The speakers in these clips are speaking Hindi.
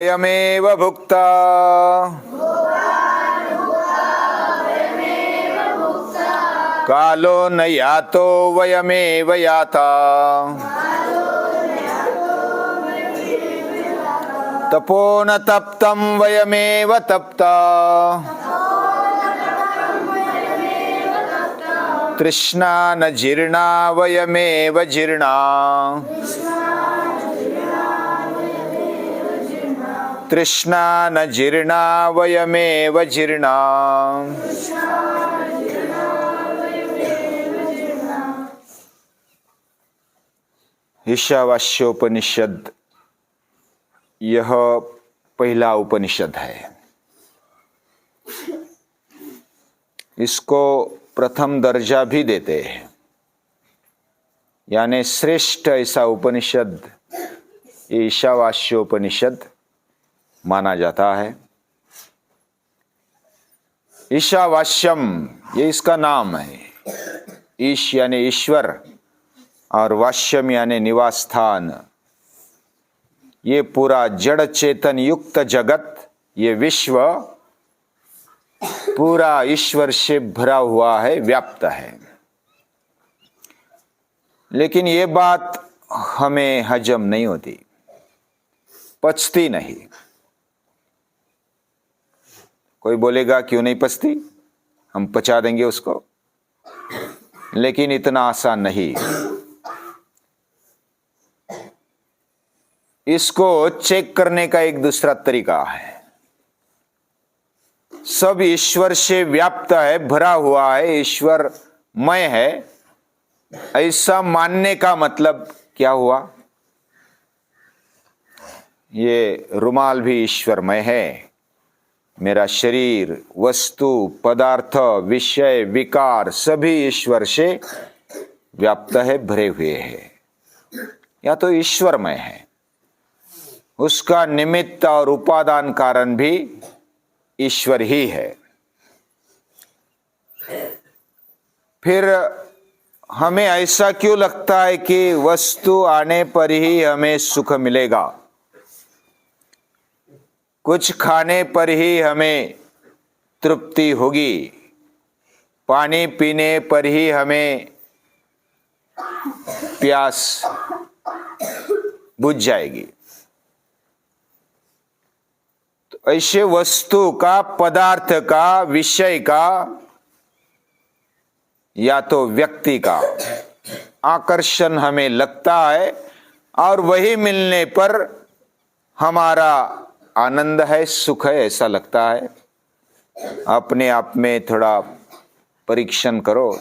वयमेव भुक्ता कालो न यातो वयमेव याता तपो न तप्तं वयमेव तप्ता तृष्णा न जीर्णा वयमेव जीर्णा तृष्णा न जीर्णा वयमेव जीर्णा। ईशावास्योपनिषद यह पहला उपनिषद है। इसको प्रथम दर्जा भी देते हैं, यानी श्रेष्ठ ऐसा उपनिषद ईशावास्योपनिषद माना जाता है। ईशावास्यम ये इसका नाम है। ईश यानी ईश्वर और वास्यम यानी निवास स्थान। ये पूरा जड़ चेतन युक्त जगत, ये विश्व पूरा ईश्वर से भरा हुआ है, व्याप्त है। लेकिन ये बात हमें हजम नहीं होती, पचती नहीं। कोई बोलेगा क्यों नहीं पचती, हम पचा देंगे उसको, लेकिन इतना आसान नहीं। इसको चेक करने का एक दूसरा तरीका है। सब ईश्वर से व्याप्त है, भरा हुआ है, ईश्वरमय है, ऐसा मानने का मतलब क्या हुआ? ये रुमाल भी ईश्वरमय है, मेरा शरीर, वस्तु, पदार्थ, विषय, विकार सभी ईश्वर से व्याप्त है, भरे हुए है, या तो ईश्वरमय है। उसका निमित्त और उपादान कारण भी ईश्वर ही है। फिर हमें ऐसा क्यों लगता है कि वस्तु आने पर ही हमें सुख मिलेगा, कुछ खाने पर ही हमें तृप्ति होगी, पानी पीने पर ही हमें प्यास बुझ जाएगी? तो ऐसे वस्तु का, पदार्थ का, विषय का या तो व्यक्ति का आकर्षण हमें लगता है, और वही मिलने पर हमारा आनंद है, सुख है, ऐसा लगता है। अपने आप में थोड़ा परीक्षण करो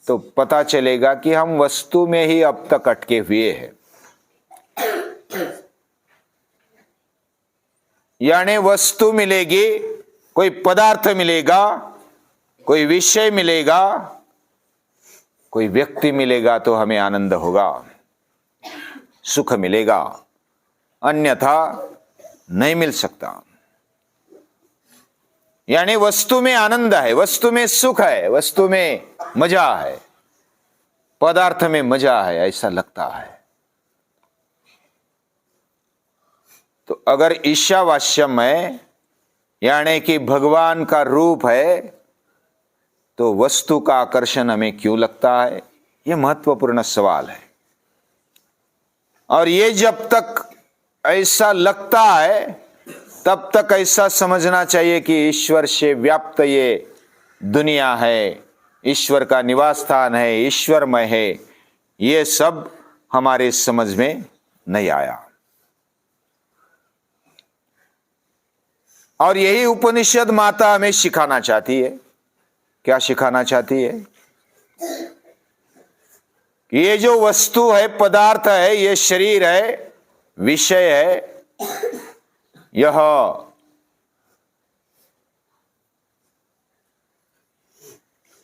तो पता चलेगा कि हम वस्तु में ही अब तक अटके हुए हैं। यानी वस्तु मिलेगी, कोई पदार्थ मिलेगा, कोई विषय मिलेगा, कोई व्यक्ति मिलेगा तो हमें आनंद होगा, सुख मिलेगा, अन्यथा नहीं मिल सकता। यानी वस्तु में आनंद है, वस्तु में सुख है, वस्तु में मजा है, पदार्थ में मजा है, ऐसा लगता है। तो अगर ईशावास्यम है, यानी कि भगवान का रूप है, तो वस्तु का आकर्षण हमें क्यों लगता है? यह महत्वपूर्ण सवाल है। और ये जब तक ऐसा लगता है तब तक ऐसा समझना चाहिए कि ईश्वर से व्याप्त ये दुनिया है, ईश्वर का निवास स्थान है, ईश्वरमय है। ये सब हमारे समझ में नहीं आया। और यही उपनिषद माता हमें सिखाना चाहती है। क्या सिखाना चाहती है? ये जो वस्तु है, पदार्थ है, ये शरीर है, विषय है,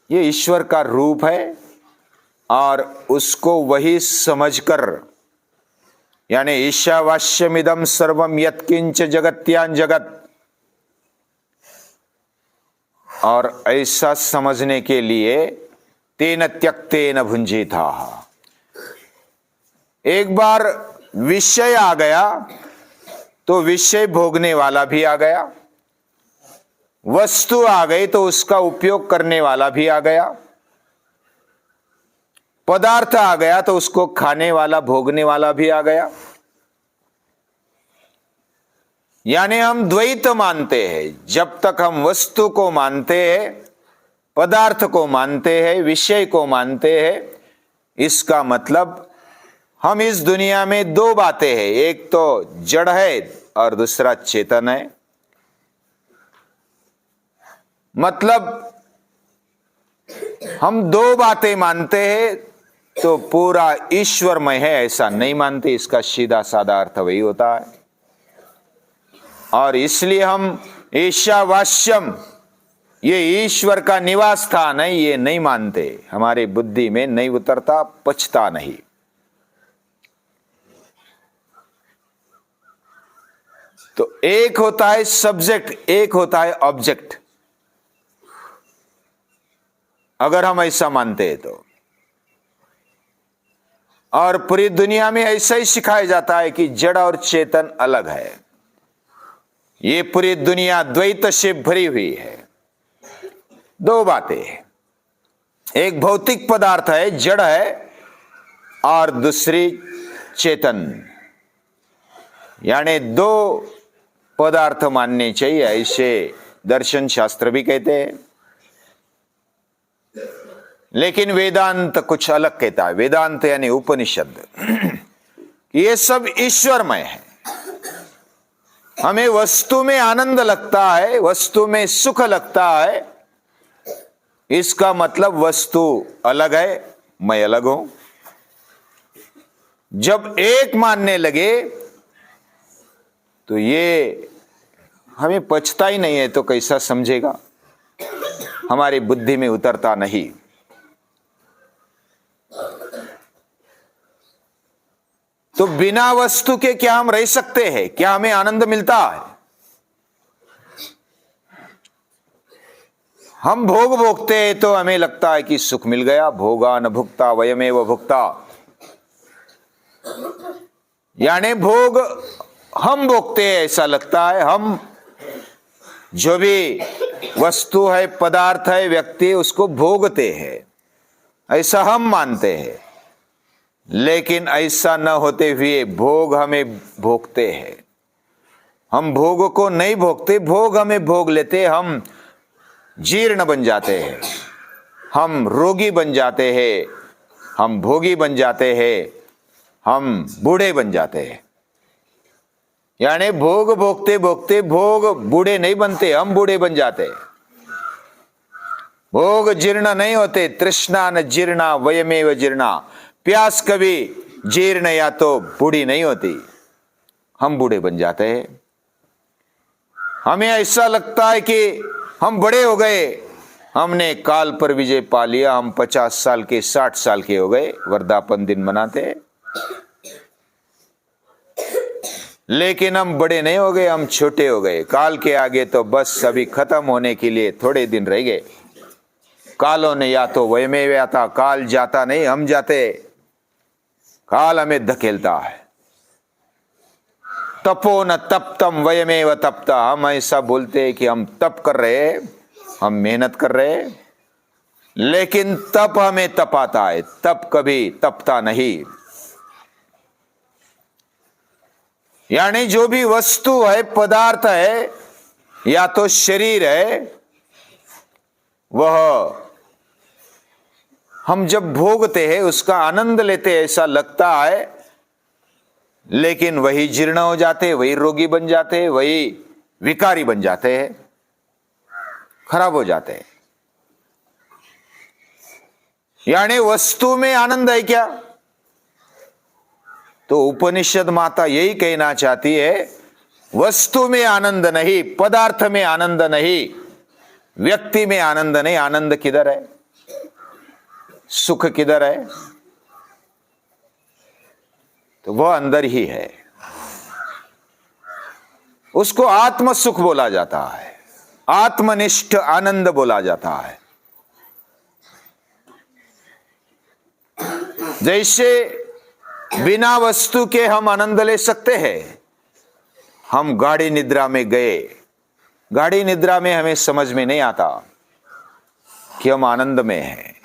ये ईश्वर का रूप है, और उसको वही समझकर, यानी ईशावास्यमिदं सर्वं यत्किंच जगत्यां जगत, और ऐसा समझने के लिए तेन त्यक्तेन भुंजीताः। एक बार विषय आ गया तो विषय भोगने वाला भी आ गया, वस्तु आ गई तो उसका उपयोग करने वाला भी आ गया, पदार्थ आ गया तो उसको खाने वाला भोगने वाला भी आ गया। यानी हम द्वैत मानते हैं। जब तक हम वस्तु को मानते हैं, पदार्थ को मानते हैं, विषय को मानते हैं, इसका मतलब हम इस दुनिया में दो बातें हैं, एक तो जड़ है और दूसरा चेतन है। मतलब हम दो बातें मानते हैं तो पूरा ईश्वरमय है ऐसा नहीं मानते। इसका सीधा साधा अर्थ वही होता है। और इसलिए हम ईशावास्यम, ये ईश्वर का निवास स्थान है, ये नहीं मानते। हमारी बुद्धि में नहीं उतरता, पचता नहीं। तो एक होता है सब्जेक्ट, एक होता है ऑब्जेक्ट। अगर हम ऐसा मानते हैं तो, और पूरी दुनिया में ऐसा ही सिखाया जाता है कि जड़ और चेतन अलग है। ये पूरी दुनिया द्वैत से भरी हुई है। दो बातें, एक भौतिक पदार्थ है, जड़ है, और दूसरी चेतन। यानी दो पदार्थ मानने चाहिए, ऐसे दर्शन शास्त्र भी कहते हैं। लेकिन वेदांत कुछ अलग कहता है। वेदांत यानी उपनिषद, ये सब ईश्वरमय है। हमें वस्तु में आनंद लगता है, वस्तु में सुख लगता है, इसका मतलब वस्तु अलग है, मैं अलग हूं। जब एक मानने लगे तो ये हमें पचता ही नहीं है, तो कैसा समझेगा? हमारी बुद्धि में उतरता नहीं। तो बिना वस्तु के क्या हम रह सकते हैं? क्या हमें आनंद मिलता है? हम भोग भोगते हैं तो हमें लगता है कि सुख मिल गया। भोगा न भुक्ता वयमेव भुक्ता, यानी भोग हम भोगते हैं ऐसा लगता है। हम जो भी वस्तु है, पदार्थ है, व्यक्ति, उसको भोगते हैं ऐसा हम मानते हैं। लेकिन ऐसा न होते हुए भोग हमें भोगते हैं। हम भोग को नहीं भोगते, भोग हमें भोग लेते। हम जीर्ण बन जाते हैं, हम रोगी बन जाते हैं, हम भोगी बन जाते हैं, हम बूढ़े बन जाते हैं। यानी भोग भोगते भोगते भोग बूढ़े नहीं बनते, हम बूढ़े बन जाते हैं। भोग जीर्ण नहीं होते। तृष्णा न जीर्णा वयमेव जीर्णा, प्यास कभी जीर्ण या तो बूढ़ी नहीं होती, हम बूढ़े बन जाते हैं। हमें ऐसा लगता है कि हम बड़े हो गए, हमने काल पर विजय पा लिया, हम 50 साल के 60 साल के हो गए, वर्धापन दिन मनाते। लेकिन हम बड़े नहीं हो गए, हम छोटे हो गए। काल के आगे तो बस अभी खत्म होने के लिए थोड़े दिन रह गए। कालों ने या तो वयमेव आता, काल जाता नहीं, हम जाते। काल हमें धकेलता है। तपो न तप्तम वयमेव तप्ता, हम ऐसा बोलते हैं कि हम तप कर रहे, हम मेहनत कर रहे, लेकिन तप हमें तपाता है, तप कभी तपता नहीं। यानी जो भी वस्तु है, पदार्थ है, या तो शरीर है, वह हम जब भोगते हैं उसका आनंद लेते हैं ऐसा लगता है, लेकिन वही जीर्ण हो जाते, वही रोगी बन जाते, वही विकारी बन जाते हैं, खराब हो जाते हैं। यानी वस्तु में आनंद है क्या? तो उपनिषद माता यही कहना चाहती है, वस्तु में आनंद नहीं, पदार्थ में आनंद नहीं, व्यक्ति में आनंद नहीं। आनंद किधर है? सुख किधर है? तो वह अंदर ही है। उसको आत्म सुख बोला जाता है, आत्मनिष्ठ आनंद बोला जाता है। जैसे बिना वस्तु के हम आनंद ले सकते हैं, हम गाढ़ी निद्रा में गए। गाढ़ी निद्रा में हमें समझ में नहीं आता कि हम आनंद में हैं,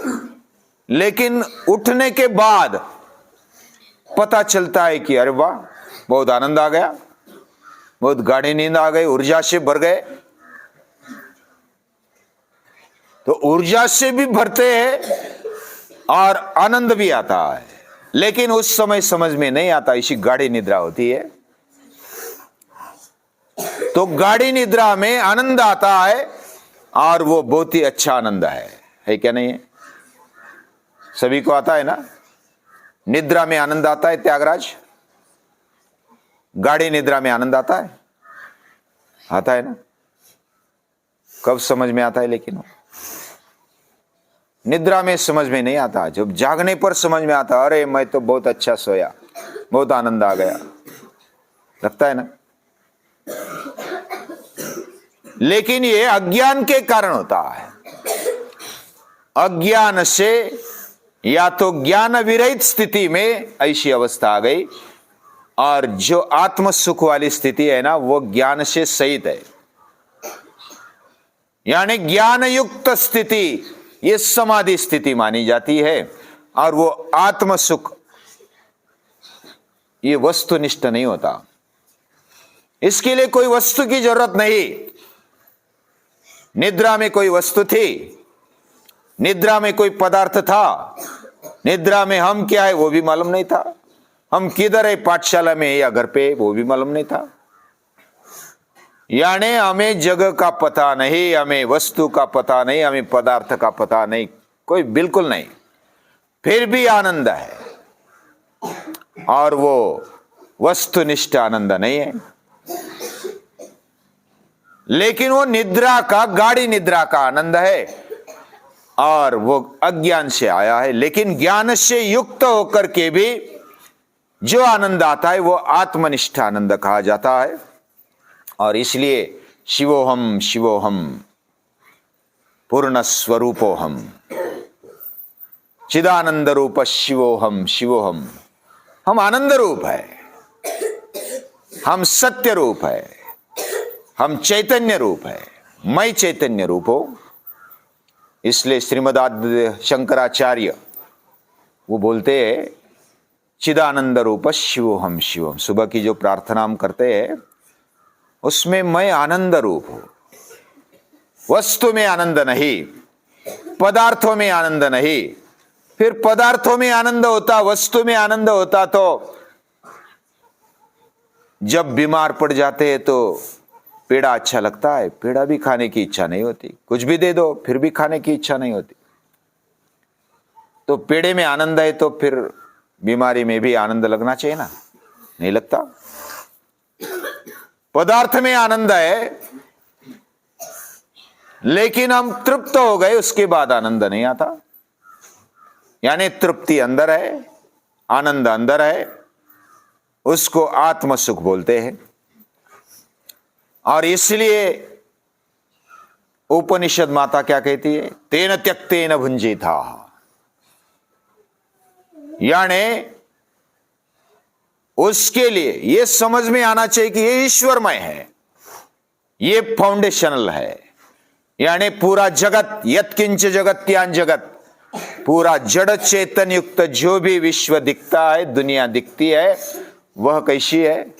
लेकिन उठने के बाद पता चलता है कि अरे वाह, बहुत आनंद आ गया, बहुत गाढ़ी नींद आ गई, ऊर्जा से भर गए। तो ऊर्जा से भी भरते हैं और आनंद भी आता है, लेकिन उस समय समझ में नहीं आता, इसी गाढ़ी निद्रा होती है। तो गाढ़ी निद्रा में आनंद आता है और वो बहुत ही अच्छा आनंद है क्या नहीं है? सभी को आता है ना? निद्रा में आनंद आता है त्यागराज? गाढ़ी निद्रा में आनंद आता है? आता है ना? कब समझ में आता है? लेकिन निद्रा में समझ में नहीं आता, जब जागने पर समझ में आता, अरे मैं तो बहुत अच्छा सोया, बहुत आनंद आ गया, लगता है ना? लेकिन ये अज्ञान के कारण होता है। अज्ञान से या तो ज्ञान विरहित स्थिति में ऐसी अवस्था आ गई, और जो आत्म सुख वाली स्थिति है ना, वो ज्ञान से सहित है। यानी ज्ञान युक्त स्थिति ये समाधि स्थिति मानी जाती है, और वो आत्म सुख ये वस्तुनिष्ठ नहीं होता। इसके लिए कोई वस्तु की जरूरत नहीं। निद्रा में कोई वस्तु थी, निद्रा में कोई पदार्थ था, निद्रा में हम क्या है वो भी मालूम नहीं था, हम किधर है, पाठशाला में या घर पे, वो भी मालूम नहीं था। यानी हमें जगह का पता नहीं, हमें वस्तु का पता नहीं, हमें पदार्थ का पता नहीं, कोई बिल्कुल नहीं, फिर भी आनंद है, और वो वस्तुनिष्ठ आनंद नहीं है। लेकिन वो निद्रा का, गाढ़ी निद्रा का आनंद है, और वो अज्ञान से आया है। लेकिन ज्ञान से युक्त होकर के भी जो आनंद आता है वो आत्मनिष्ठ आनंद कहा जाता है। और इसलिए शिवोहम शिवोहम पूर्ण स्वरूपोहम चिदानंद रूप शिवोहम शिवोहम, हम आनंद रूप है, हम सत्य रूप है, हम चैतन्य रूप है, मैं चैतन्य रूप हो। इसलिए श्रीमदाद्य शंकराचार्य वो बोलते हैं चिदानंद रूप शिवोहम शिवम। सुबह की जो प्रार्थना हम करते हैं उसमें मैं आनंद रूप हूं, वस्तु में आनंद नहीं, पदार्थों में आनंद नहीं। फिर पदार्थों में आनंद होता, वस्तु में आनंद होता, तो जब बीमार पड़ जाते हैं तो पेड़ा अच्छा लगता है, पेड़ा भी खाने की इच्छा नहीं होती, कुछ भी दे दो फिर भी खाने की इच्छा नहीं होती। तो पेड़े में आनंद है तो फिर बीमारी में भी आनंद लगना चाहिए ना, नहीं लगता। पदार्थ में आनंद है, लेकिन हम तृप्त हो गए उसके बाद आनंद नहीं आता। यानी तृप्ति अंदर है, आनंद अंदर है, उसको आत्म सुख बोलते हैं। और इसलिए उपनिषद माता क्या कहती है? तेन त्यक्तेन भुंजिता। यानी उसके लिए यह समझ में आना चाहिए कि ये ईश्वरमय है, ये फाउंडेशनल है। यानी पूरा जगत, यत्किंच जगत्यान जगत, पूरा जड़ चेतन युक्त जो भी विश्व दिखता है, दुनिया दिखती है, वह कैसी है?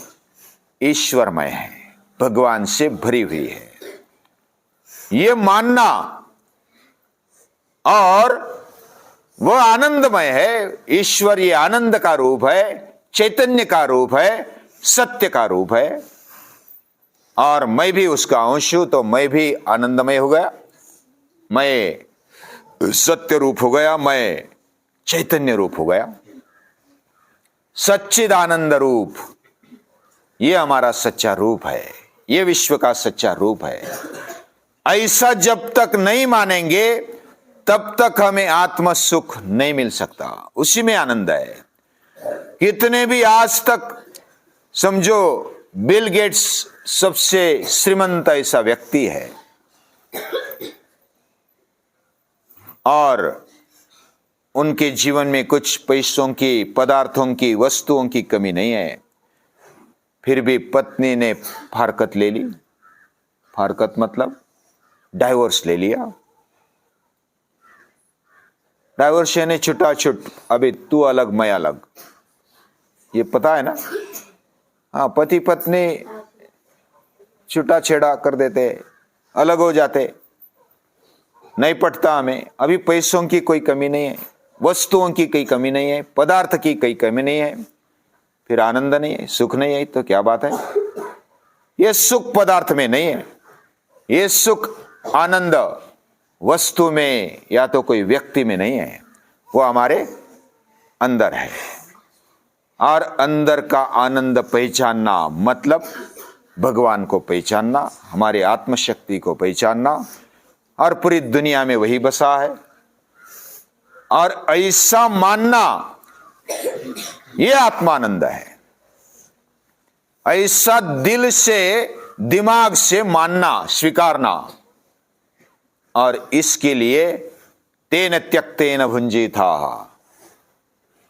ईश्वरमय है, भगवान से भरी हुई है। ये मानना, और वह आनंदमय है। ईश्वर ये आनंद का रूप है, चैतन्य का रूप है, सत्य का रूप है, और मैं भी उसका अंश हूं, तो मैं भी आनंदमय हो गया, मैं सत्य रूप हो गया, मैं चैतन्य रूप हो गया। सच्चिदानंद रूप, ये हमारा सच्चा रूप है, ये विश्व का सच्चा रूप है। ऐसा जब तक नहीं मानेंगे तब तक हमें आत्म सुख नहीं मिल सकता, उसी में आनंद है। कितने भी आज तक समझो बिल गेट्स सबसे श्रीमंत ऐसा व्यक्ति है, और उनके जीवन में कुछ पैसों की, पदार्थों की, वस्तुओं की कमी नहीं है, फिर भी पत्नी ने फारकत ले ली। फारकत मतलब डाइवोर्स ले लिया। डाइवोर्स यानी छुटा छुट, अभी तू अलग मैं अलग, ये पता है ना। हाँ, पति पत्नी छुटा छेड़ा कर देते, अलग हो जाते, नहीं पटता हमें। अभी पैसों की कोई कमी नहीं है, वस्तुओं की कोई कमी नहीं है, पदार्थ की कोई कमी नहीं है, फिर आनंद नहीं है, सुख नहीं है, तो क्या बात है। ये सुख पदार्थ में नहीं है, ये सुख आनंद वस्तु में या तो कोई व्यक्ति में नहीं है, वो हमारे अंदर है। और अंदर का आनंद पहचानना मतलब भगवान को पहचानना, हमारी आत्मशक्ति को पहचानना, और पूरी दुनिया में वही बसा है। और ऐसा मानना, ये आत्मानंद है। ऐसा दिल से दिमाग से मानना, स्वीकारना। और इसके लिए तेन त्यक्तेन भुंजीथा,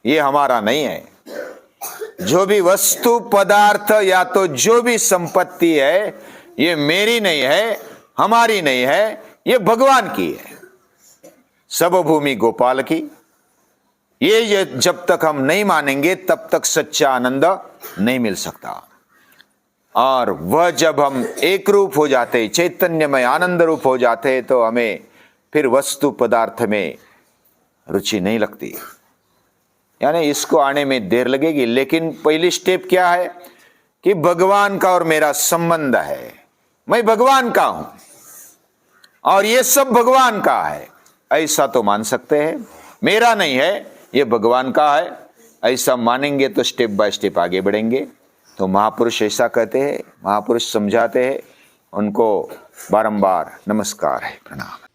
ये हमारा नहीं है। जो भी वस्तु पदार्थ या तो जो भी संपत्ति है, ये मेरी नहीं है, हमारी नहीं है, ये भगवान की है। सब भूमि गोपाल की। ये जब तक हम नहीं मानेंगे तब तक सच्चा आनंद नहीं मिल सकता। और वह जब हम एक रूप हो जाते, चैतन्यमय आनंद रूप हो जाते, तो हमें फिर वस्तु पदार्थ में रुचि नहीं लगती। यानी इसको आने में देर लगेगी, लेकिन पहली स्टेप क्या है कि भगवान का और मेरा संबंध है। मैं भगवान का हूं और ये सब भगवान का है, ऐसा तो मान सकते हैं। मेरा नहीं है, ये भगवान का है, ऐसा मानेंगे तो स्टेप बाय स्टेप आगे बढ़ेंगे। तो महापुरुष ऐसा कहते हैं, महापुरुष समझाते हैं, उनको बारंबार नमस्कार है, प्रणाम।